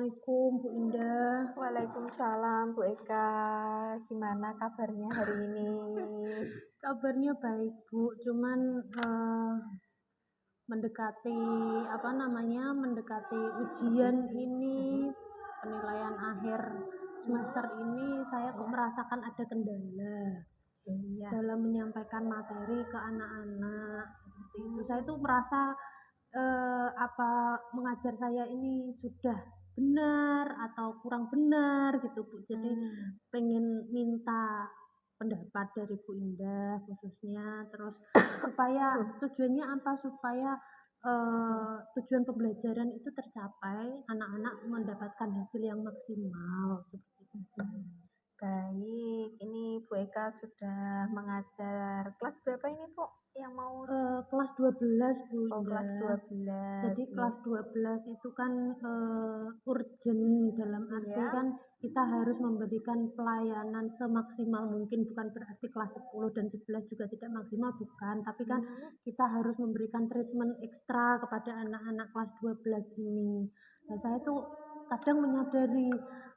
Assalamualaikum Bu Indah. Waalaikumsalam Bu Eka, gimana kabarnya hari ini? Kabarnya baik Bu, cuman mendekati mendekati ujian ini, penilaian akhir semester ini saya kok merasakan ada kendala Iya. dalam menyampaikan materi ke anak-anak seperti itu. Saya tuh merasa apa mengajar saya ini sudah benar atau kurang benar gitu Bu. Jadi pengen minta pendapat dari Bu Indah khususnya, terus supaya tujuannya apa, supaya tujuan pembelajaran itu tercapai, anak-anak mendapatkan hasil yang maksimal seperti itu. Baik, ini Bu Eka sudah mengajar kelas berapa ini Bu? Yang mau Kelas 12 Bu oh, Indah. kelas 12. Jadi ya. kelas 12 itu kan urgent, dalam arti Iya. kan kita harus memberikan pelayanan semaksimal mungkin, bukan berarti kelas 10 dan 11 juga tidak maksimal, bukan, tapi kan kita harus memberikan treatment ekstra kepada anak-anak kelas 12 ini. Nah, saya tuh kadang menyadari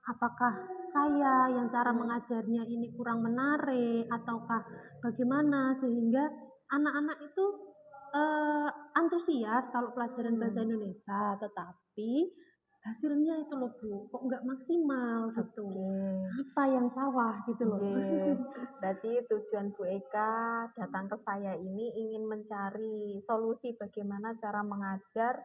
apakah saya yang cara mengajarnya ini kurang menarik ataukah bagaimana, sehingga anak-anak itu antusias kalau pelajaran bahasa Indonesia, tetapi hasilnya itu loh Bu, kok nggak maksimal gitu. Apa yang salah gitu loh. Berarti tujuan Bu Eka datang ke saya ini ingin mencari solusi bagaimana cara mengajar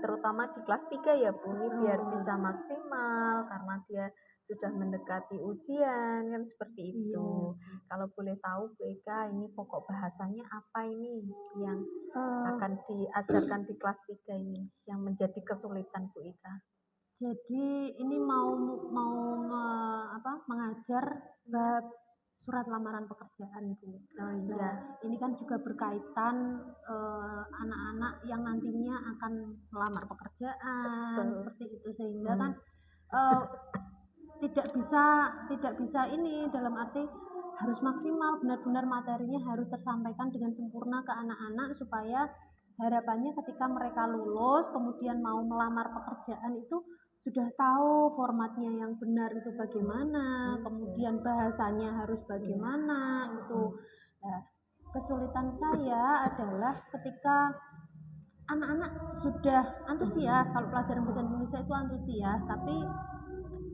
terutama di kelas 3 ya Bu, ini biar bisa maksimal karena dia sudah mendekati ujian kan seperti itu. Kalau boleh tahu Bu Eka, ini pokok bahasanya apa ini yang akan diajarkan di kelas 3 ini yang menjadi kesulitan Bu Eka? Jadi ini mau mengajar bab surat lamaran pekerjaan Bu. Nah, ini kan juga berkaitan anak-anak yang nantinya akan melamar pekerjaan seperti itu, sehingga kan tidak bisa ini, dalam arti harus maksimal, benar-benar materinya harus tersampaikan dengan sempurna ke anak-anak supaya harapannya ketika mereka lulus kemudian mau melamar pekerjaan itu sudah tahu formatnya yang benar itu bagaimana, kemudian bahasanya harus bagaimana itu. Nah, kesulitan saya adalah ketika anak-anak sudah antusias, kalau pelajaran bahasa Indonesia itu antusias, tapi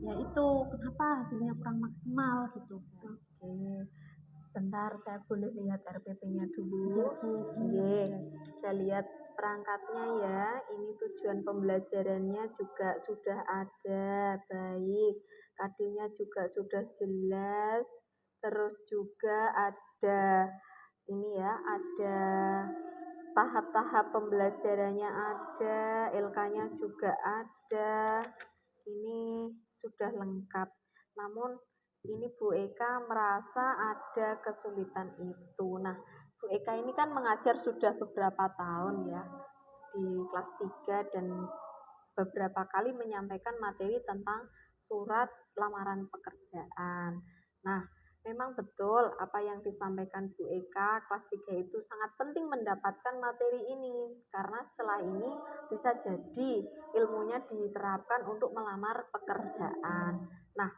ya itu kenapa hasilnya kurang maksimal gitu. Oke, sebentar saya boleh lihat RPP-nya dulu. Saya lihat perangkatnya ya. Ini tujuan pembelajarannya juga sudah ada, baik. KD-nya juga sudah jelas. Terus juga ada ini ya, ada tahap-tahap pembelajarannya ada, LK-nya juga ada. Ini sudah lengkap. Namun ini Bu Eka merasa ada kesulitan itu. Nah, Bu Eka ini kan mengajar sudah beberapa tahun ya di kelas 3 dan beberapa kali menyampaikan materi tentang surat lamaran pekerjaan. Nah, memang betul apa yang disampaikan Bu Eka, kelas 3 itu sangat penting mendapatkan materi ini karena setelah ini bisa jadi ilmunya diterapkan untuk melamar pekerjaan. Nah,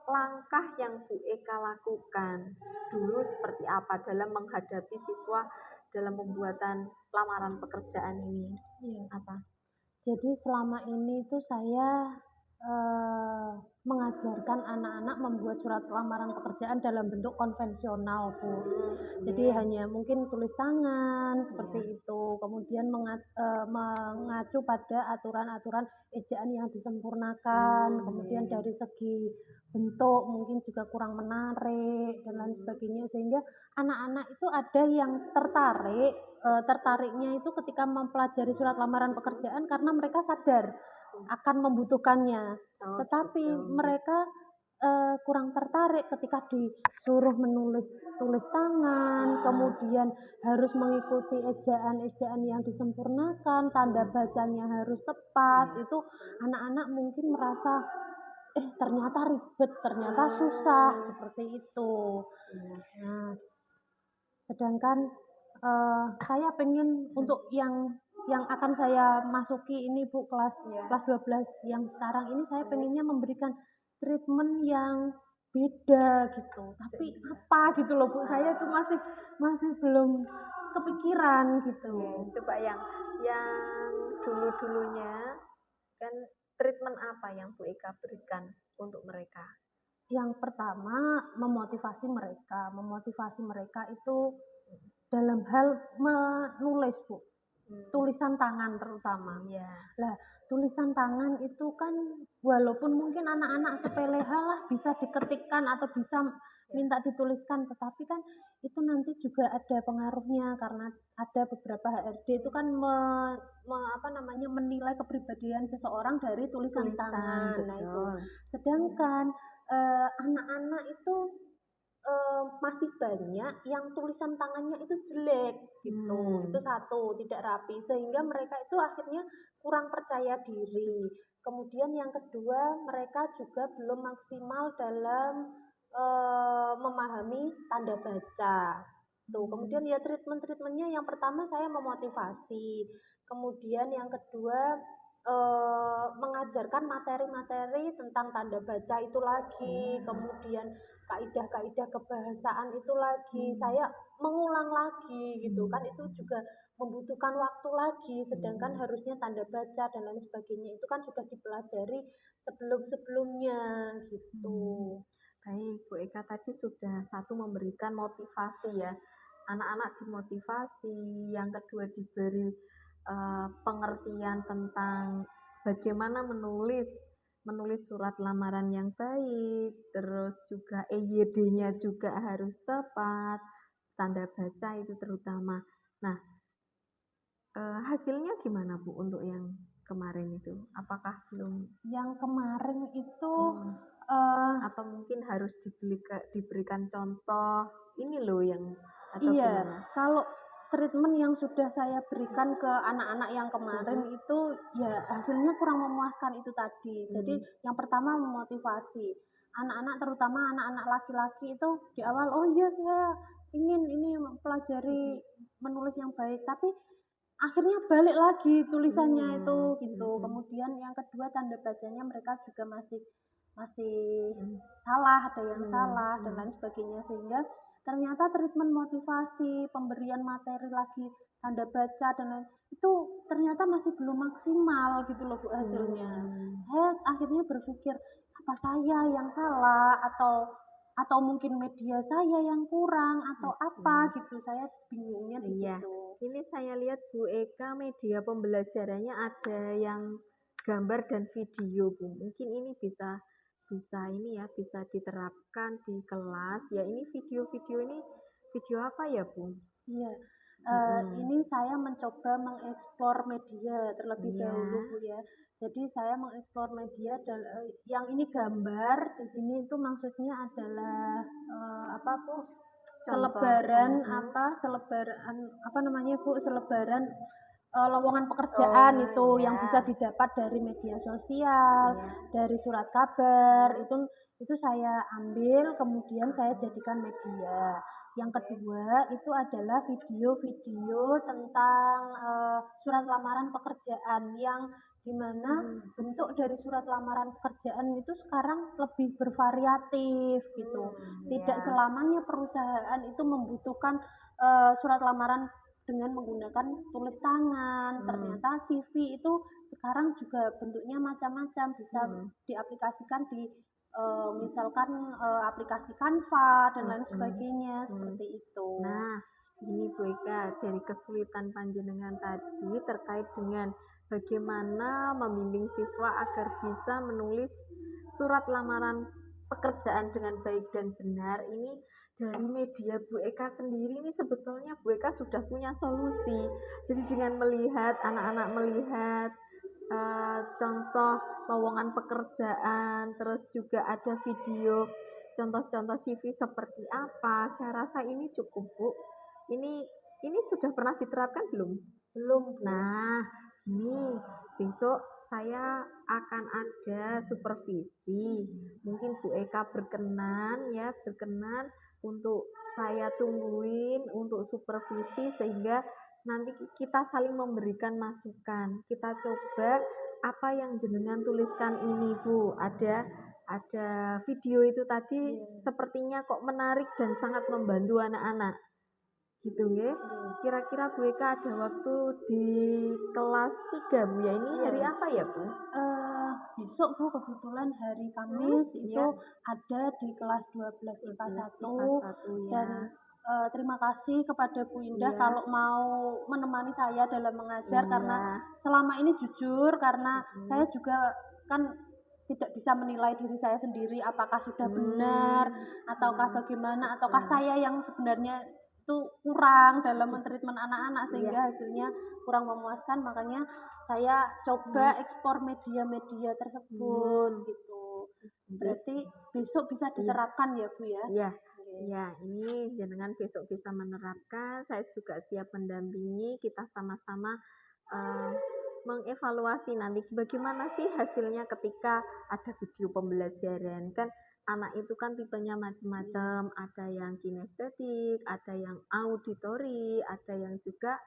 langkah yang Bu Eka lakukan dulu seperti apa dalam menghadapi siswa dalam pembuatan lamaran pekerjaan ini? Apa? Jadi selama ini tuh saya mengajarkan anak-anak membuat surat lamaran pekerjaan dalam bentuk konvensional Bu. Jadi hanya mungkin tulis tangan seperti itu, kemudian mengacu pada aturan-aturan ejaan yang disempurnakan, kemudian dari segi bentuk mungkin juga kurang menarik dan lain sebagainya, sehingga anak-anak itu ada yang tertariknya itu ketika mempelajari surat lamaran pekerjaan karena mereka sadar akan membutuhkannya, tetapi mereka kurang tertarik ketika disuruh tulis tangan, kemudian harus mengikuti ejaan-ejaan yang disempurnakan, tanda bacanya harus tepat. Itu anak-anak mungkin merasa ternyata ribet, ternyata susah seperti itu. Nah, sedangkan saya pengen untuk yang yang akan saya masuki ini Bu, kelas Ya. kelas 12 yang sekarang ini saya pengennya memberikan treatment yang beda gitu. Tapi apa gitu loh Bu, saya tuh masih belum kepikiran gitu. Coba yang dulu-dulunya kan treatment apa yang Bu Eka berikan untuk mereka? Yang pertama memotivasi mereka itu dalam hal menulis Bu. Tulisan tangan terutama. Lah, tulisan tangan itu kan walaupun mungkin anak-anak sepele hal lah bisa diketikkan atau bisa minta dituliskan, tetapi kan itu nanti juga ada pengaruhnya karena ada beberapa HRD itu kan menilai kepribadian seseorang dari tulisan tangan. Betul. Nah itu. Sedangkan anak-anak itu masih banyak yang tulisan tangannya itu jelek gitu. Itu satu, tidak rapi sehingga mereka itu akhirnya kurang percaya diri. Kemudian yang kedua, mereka juga belum maksimal dalam memahami tanda baca. Tuh, kemudian ya treatmentnya yang pertama saya memotivasi. Kemudian yang kedua mengajarkan materi-materi tentang tanda baca itu lagi. Kemudian kaidah-kaidah kebahasaan itu lagi saya mengulang lagi gitu kan, itu juga membutuhkan waktu lagi, sedangkan harusnya tanda baca dan lain sebagainya itu kan sudah dipelajari sebelum-sebelumnya gitu. Baik, Bu Eka tadi sudah satu memberikan motivasi ya, anak-anak dimotivasi, yang kedua diberi pengertian tentang bagaimana menulis surat lamaran yang baik, terus juga EYD-nya juga harus tepat, tanda baca itu terutama. Nah, hasilnya gimana Bu untuk yang kemarin itu? Apakah belum? Yang kemarin itu atau mungkin harus diberikan contoh ini loh yang atau iya, gimana? kalau treatment yang sudah saya berikan ke anak-anak yang kemarin itu ya hasilnya kurang memuaskan itu tadi. Jadi yang pertama memotivasi anak-anak, terutama anak-anak laki-laki itu di awal, oh iya saya ingin ini pelajari menulis yang baik, tapi akhirnya balik lagi tulisannya itu gitu. Kemudian yang kedua tanda bacanya mereka juga masih salah, ada yang salah dan lain sebagainya, sehingga ternyata treatment motivasi, pemberian materi lagi, tanda baca dan lain itu ternyata masih belum maksimal gitu loh Bu hasilnya. Saya akhirnya berpikir apa saya yang salah atau mungkin media saya yang kurang atau apa gitu, saya bingungnya di situ. Ini saya lihat Bu Eka media pembelajarannya ada yang gambar dan video Bu. Mungkin ini bisa ini ya, bisa diterapkan di kelas. Ya ini video-video ini video apa ya Bu? Iya. Ini saya mencoba mengeksplor media terlebih dahulu Bu ya. Jadi saya mengeksplor media dan yang ini gambar di sini itu maksudnya adalah apa Bu? Selebaran lowongan pekerjaan itu yang bisa didapat dari media sosial, dari surat kabar, itu saya ambil kemudian saya jadikan media. Yang kedua itu adalah video-video tentang surat lamaran pekerjaan yang dimana bentuk dari surat lamaran pekerjaan itu sekarang lebih bervariatif gitu. Tidak selamanya perusahaan itu membutuhkan surat lamaran dengan menggunakan tulis tangan. Ternyata CV itu sekarang juga bentuknya macam-macam, bisa diaplikasikan di misalkan aplikasi Canva dan lain sebagainya seperti itu. Nah, ini Bu Eka, dari kesulitan panjenengan tadi terkait dengan bagaimana membimbing siswa agar bisa menulis surat lamaran pekerjaan dengan baik dan benar, ini dari media Bu Eka sendiri ini sebetulnya Bu Eka sudah punya solusi. Jadi dengan melihat anak-anak melihat contoh lowongan pekerjaan, terus juga ada video contoh-contoh CV seperti apa, saya rasa ini cukup Bu. Ini sudah pernah diterapkan belum? Belum. Nah, ini besok saya akan ada supervisi. Mungkin Bu Eka berkenan untuk saya tungguin untuk supervisi sehingga nanti kita saling memberikan masukan. Kita coba apa yang jenengan tuliskan ini, Bu. Ada video itu tadi sepertinya kok menarik dan sangat membantu anak-anak. Gitu nggih. Kira-kira Bu Eka ada waktu di kelas 3, Bu ya. Ini hari apa ya, Bu? Besok Bu, kebetulan hari Kamis itu ada di kelas 12 IPA 1 dan terima kasih kepada Bu Indah kalau mau menemani saya dalam mengajar karena selama ini jujur karena saya juga kan tidak bisa menilai diri saya sendiri apakah sudah benar ataukah bagaimana ataukah saya yang sebenarnya itu kurang dalam mentreatment anak-anak sehingga hasilnya kurang memuaskan, makanya saya coba ekspor media-media tersebut gitu. Berarti besok bisa diterapkan ya Bu ya? Iya. Ya, ini jenengan besok bisa menerapkan. Saya juga siap mendampingi. Kita sama-sama mengevaluasi nanti bagaimana sih hasilnya ketika ada video pembelajaran. Kan anak itu kan tipenya macam-macam, ada yang kinestetik, ada yang auditory, ada yang juga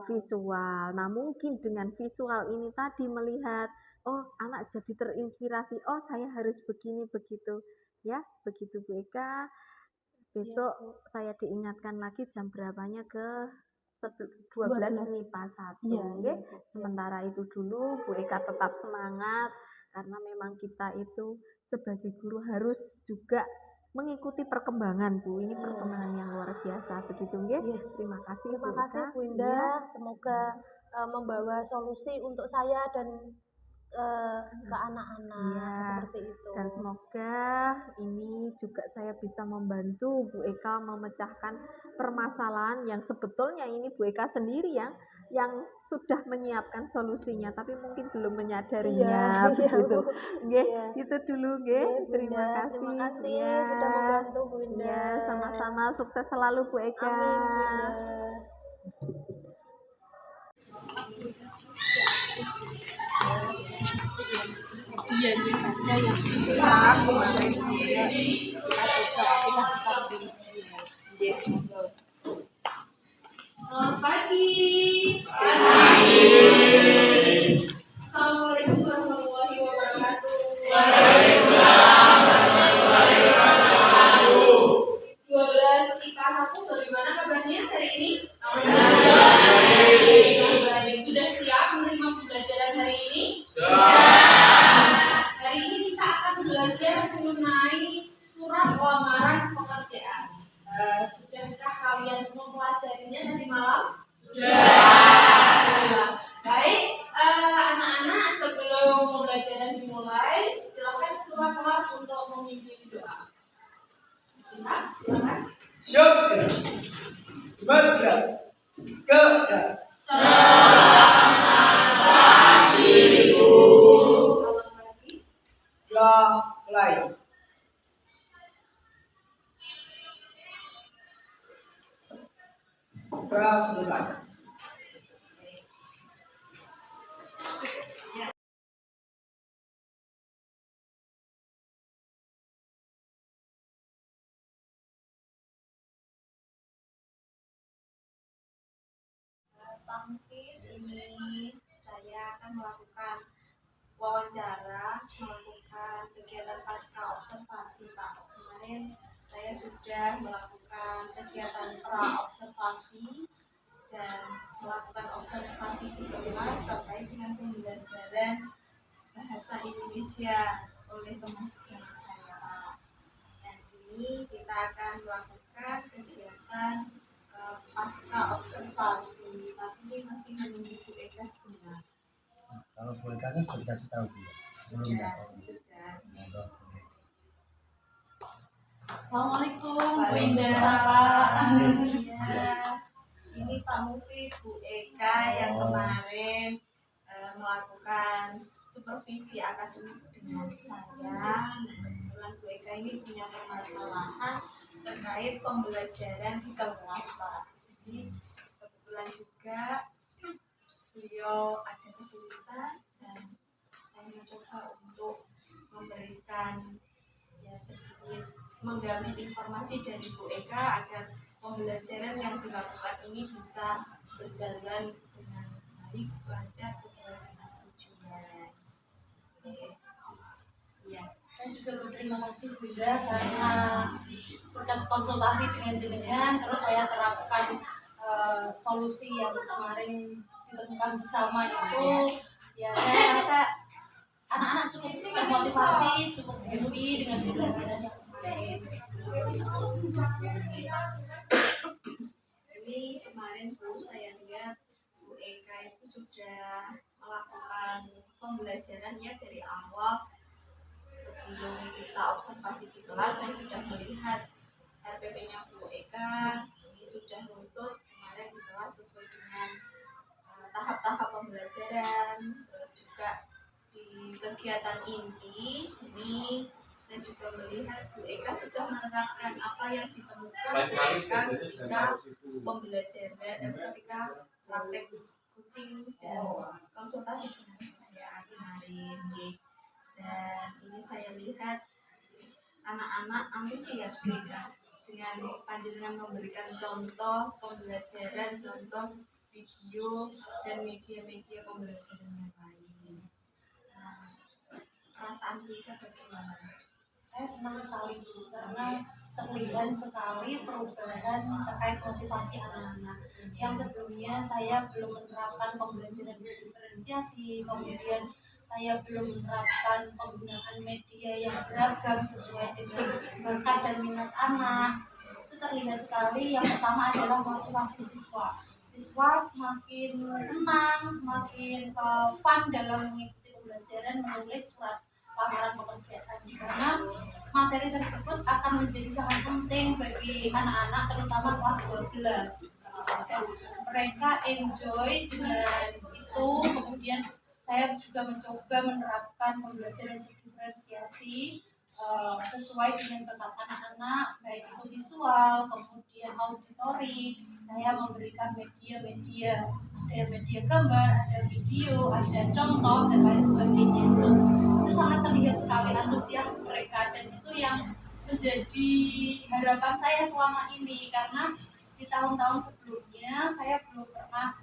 visual. Nah, mungkin dengan visual ini tadi melihat, oh anak jadi terinspirasi, oh saya harus begini begitu. Ya, begitu Bu Eka. Besok saya diingatkan lagi jam berapanya ke 12 MIPA 1. Sementara itu dulu Bu Eka tetap semangat karena memang kita itu sebagai guru harus juga mengikuti perkembangan Bu. Ini perkembangan yang luar biasa begitu nggih. Terima kasih Bu Indah. Semoga membawa solusi untuk saya dan ke anak-anak seperti itu. Dan semoga ini juga saya bisa membantu Bu Eka memecahkan permasalahan yang sebetulnya ini Bu Eka sendiri yang sudah menyiapkan solusinya tapi mungkin belum menyadarinya begitu. Itu dulu nggih. Terima kasih sudah membantu Bu Indah. Sama-sama, sukses selalu Bu Eka. Amin Bu Indah. Dianya saja yang kurang kemarin dia kita coba kita Selamat pagi. Assalamualaikum warahmatullahi wabarakatuh. Waalaikumsalam warahmatullahi wabarakatuh. 12 IPA 1 bagaimana kabarnya hari ini? Baik. Sudah siap menerima pembelajaran hari ini? Hari ini kita akan belajar mengenai surat lamaran pekerjaan. Sudahkah kalian mempelajarinya tadi malam? Sudah. Baik, anak-anak sebelum pembelajaran dimulai, silakan ketua kelas untuk memimpin doa. Silakan. Syukur, bergerak, gerak. Selamat pagi, Bu. Selamat pagi. Ya, mulai. Selesai. Pak Mufid, ini saya akan melakukan wawancara, melakukan kegiatan pasca observasi Pak. Kemarin saya sudah melakukan kegiatan pra observasi dan melakukan observasi di kelas terkait dengan pembelajaran bahasa Indonesia oleh teman sejawat saya Pak. Dan ini kita akan melakukan kegiatan pasca observasi, tapi ini masih menunggu Bu Eka sebentar. Kalau Bu Eka kan sudah dikasih tahu dia. Sudah. Assalamualaikum Bu Indah. Ini Pak Mufid, Bu Eka yang kemarin melakukan supervisi akademik dengan saya. Kebetulan Bu Eka ini punya permasalahan terkait pembelajaran di kelas Pak. Jadi kebetulan juga beliau ada kesulitan dan saya mencoba untuk memberikan sedikit menggali informasi dari Bu Eka agar pembelajaran yang dilakukan ini bisa berjalan dengan baik, lancar, sesuai dengan tujuan. Oke. Ya. Saya juga berterima kasih Bunda karena berkat konsultasi dengan jenengan terus saya terapkan solusi yang kemarin ditemukan bersama itu, ya saya rasa anak-anak cukup termotivasi, cukup happy dengan pembelajaran yang kemarin. Ini kemarin Bu, saya lihat Bu Eka itu sudah melakukan pembelajarannya dari awal. Sebelum kita observasi di kelas, saya sudah melihat RPP-nya Bu Eka ini sudah nuntut kemarin di kelas sesuai dengan tahap-tahap pembelajaran. Terus juga di kegiatan inti ini saya juga melihat Bu Eka sudah menerapkan apa yang ditemukan Bu Eka ketika pembelajaran dan ketika praktek coaching dan konsultasi dengan saya kemarin. Dan ini saya lihat anak-anak antusias mereka dengan panjenengan memberikan contoh pembelajaran, contoh video dan media-media pembelajaran yang lain. Nah, perasaan mereka bagaimana? Saya senang sekali Bu, karena terlihat sekali perubahan terkait motivasi anak-anak. Yang sebelumnya saya belum menerapkan pembelajaran diferensiasi, kemudian saya belum menerapkan penggunaan media yang beragam sesuai dengan bakat dan minat anak. Itu terlihat sekali. Yang pertama adalah motivasi siswa. Siswa semakin senang, semakin fun dalam mengikuti pembelajaran, menulis surat lamaran pekerjaan, karena materi tersebut akan menjadi sangat penting bagi anak-anak terutama kelas 12. Dan mereka enjoy dengan itu. Kemudian saya juga mencoba menerapkan pembelajaran diferensiasi sesuai dengan bakat anak-anak, baik itu visual, kemudian auditori. Saya memberikan media-media, ada media gambar, ada video, ada contoh dan lain sebagainya. Itu sangat terlihat sekali antusias mereka, dan itu yang menjadi harapan saya selama ini, karena di tahun-tahun sebelumnya saya belum pernah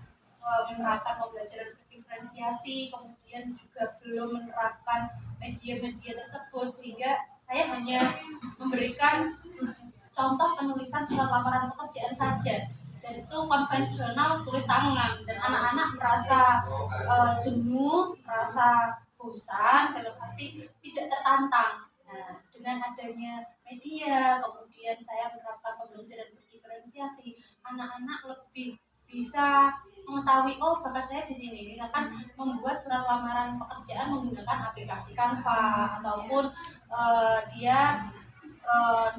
menerapkan pembelajaran diferensiasi, kemudian juga belum menerapkan media-media tersebut, sehingga saya hanya memberikan contoh penulisan surat lamaran pekerjaan saja, dan itu konvensional, tulis tangan, dan anak-anak merasa jenuh, merasa bosan, dalam arti tidak tertantang. Nah, dengan adanya media, kemudian saya menerapkan pembelajaran diferensiasi, anak-anak lebih bisa mengetahui, oh bakat saya di sini. Misalkan membuat surat lamaran pekerjaan menggunakan aplikasi Canva, ataupun dia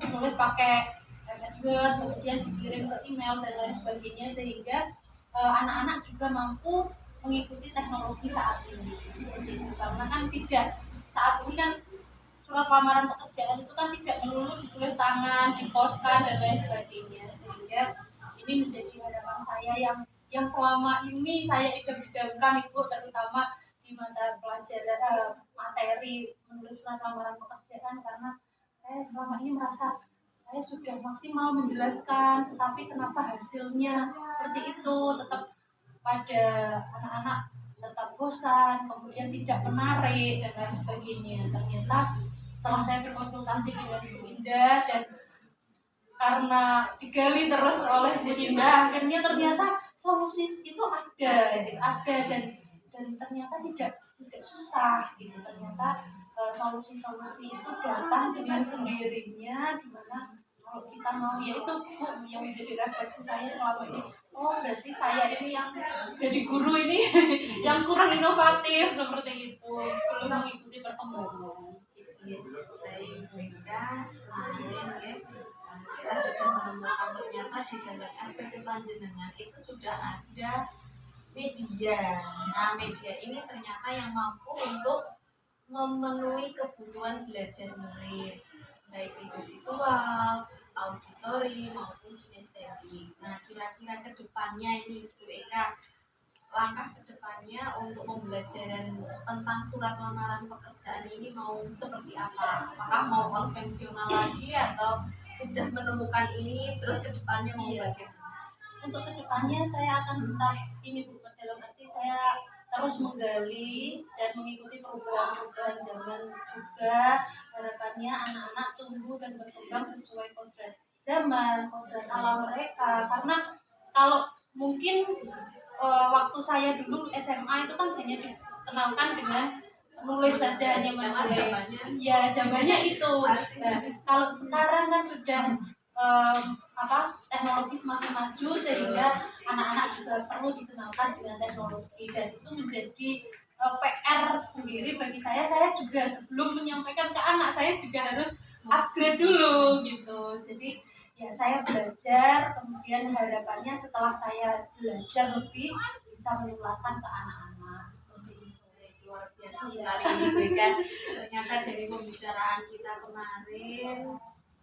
menulis pakai MS Word, kemudian dikirim ke email dan lain sebagainya, sehingga anak-anak juga mampu mengikuti teknologi saat ini. Seperti itu, karena kan tidak, saat ini kan surat lamaran pekerjaan itu kan tidak melulu ditulis tangan, diposkan dan lain sebagainya, sehingga ini menjadi harapan saya yang selama ini saya idam-idamkan Ibu, terutama di mata pelajaran materi menulis surat lamaran pekerjaan, karena saya selama ini merasa saya sudah maksimal menjelaskan, tetapi kenapa hasilnya seperti itu, tetap pada anak-anak tetap bosan, kemudian tidak menarik dan lain sebagainya. Ternyata setelah saya berkonsultasi dengan Bu Indah, dan karena digali terus oleh Bu Indah, akhirnya ternyata solusi itu ada dan ternyata tidak susah gitu. Ternyata solusi-solusi itu datang dengan sendirinya, dimana kalau kita mau, ya itu Bu yang menjadi refleksi saya selama ini. Oh berarti saya ini yang jadi guru ini yang kurang inovatif seperti itu, belum mengikuti perkembangan. Baik mereka kemarin ya, kita sudah menemukan ternyata di dalam RPP panjenengan itu sudah ada media. Nah media ini ternyata yang mampu untuk memenuhi kebutuhan belajar murid, baik itu visual, auditori maupun kinestetik. Nah kira-kira kedepannya ini Bu Eka, langkah kedepannya untuk pembelajaran tentang surat lamaran pekerjaan ini mau seperti apa? Apakah mau konvensional lagi atau sudah menemukan ini terus kedepannya mau bagaimana? untuk kedepannya saya akan tetap ini Bu, dalam arti saya terus menggali dan mengikuti perubahan-perubahan zaman juga. Harapannya anak-anak tumbuh dan berkembang sesuai kodrat zaman, kodrat alam mereka. Karena kalau mungkin waktu saya dulu SMA itu kan hanya dikenalkan dengan nulis saja, hanya menulis. Ya, zamannya itu. Nah, kalau sekarang kan sudah teknologi semakin maju sehingga anak-anak juga perlu dikenalkan dengan teknologi, dan itu menjadi PR sendiri bagi saya. Saya juga sebelum menyampaikan ke anak saya juga harus upgrade dulu gitu. Jadi ya saya belajar, kemudian harapannya setelah saya belajar lebih bisa menularkan ke anak-anak seperti itu. Luar biasa sekali nih kan. Ternyata dari pembicaraan kita kemarin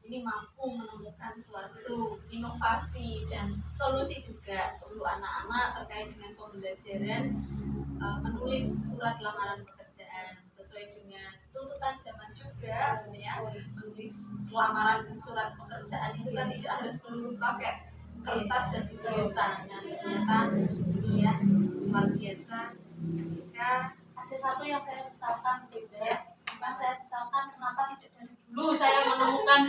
ini mampu menemukan suatu inovasi dan solusi juga untuk anak-anak terkait dengan pembelajaran menulis surat lamaran pekerjaan sesuai dengan tuntutan zaman juga ya. Menulis lamaran surat pekerjaan itu kan tidak harus perlu pakai kertas dan ditulis tangan. Ternyata ini ya luar biasa. Ketika ada satu yang saya sesalkan beda, bukan saya sesalkan kenapa tidak dari dulu saya menemukan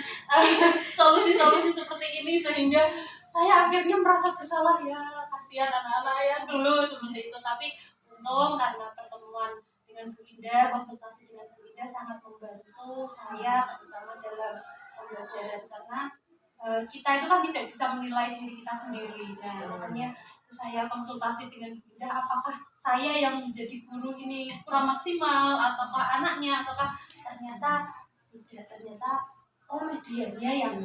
solusi-solusi seperti ini, sehingga saya akhirnya merasa bersalah ya, kasihan anak-anak ya dulu seperti itu. Tapi untung karena pertemuan dengan Bu Indah, konsultasi dengan Bu Indah sangat membantu saya terutama dalam pembelajaran, karena kita itu kan tidak bisa menilai diri kita sendiri. Nah, makanya saya konsultasi dengan Bu Indah, apakah saya yang menjadi guru ini kurang maksimal, ataukah anaknya, ataukah ternyata tidak, ternyata medianya yang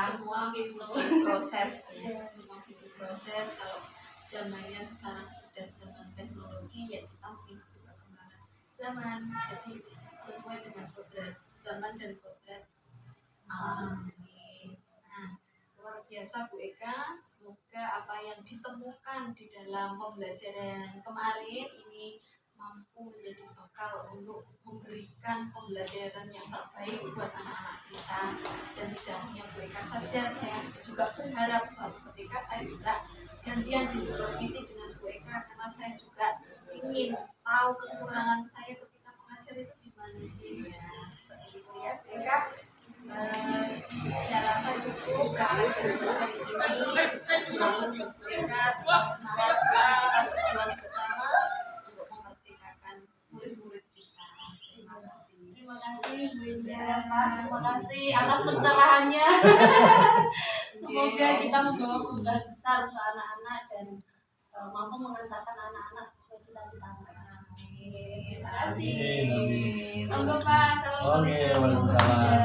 semua gitu. proses semua proses. Kalau zamannya sekarang sudah zaman teknologi, ya kita mengikuti perkembangan zaman, jadi sesuai dengan kodrat zaman dan kodrat alam. Luar biasa Bu Eka, semoga apa yang ditemukan di dalam pembelajaran kemarin ini mampu menjadi bekal untuk memberikan pembelajaran yang terbaik buat anak-anak kita. Dan tidak hanya Bu Eka saja, saya juga berharap suatu ketika saya juga gantian di supervisi dengan Bu Eka, karena saya juga ingin tahu kekurangan saya ketika mengajar itu di mana sih ya. Seperti itu ya Bu Eka. Saya rasa cukup pelajaran hari ini. Sukses selalu untuk mereka, tetap semangat, kita berjuang bersama untuk memerdekakan murid-murid kita. Terima kasih. Terima kasih Bu Indah, Pak. Terima kasih atas pencerahannya. Semoga kita membawa perubahan besar untuk anak-anak dan mampu mengantarkan anak-anak sesuai cita-cita mereka. Terima kasih. Amin. Monggo Pak. Assalamualaikum. Oke, waalaikumsalam.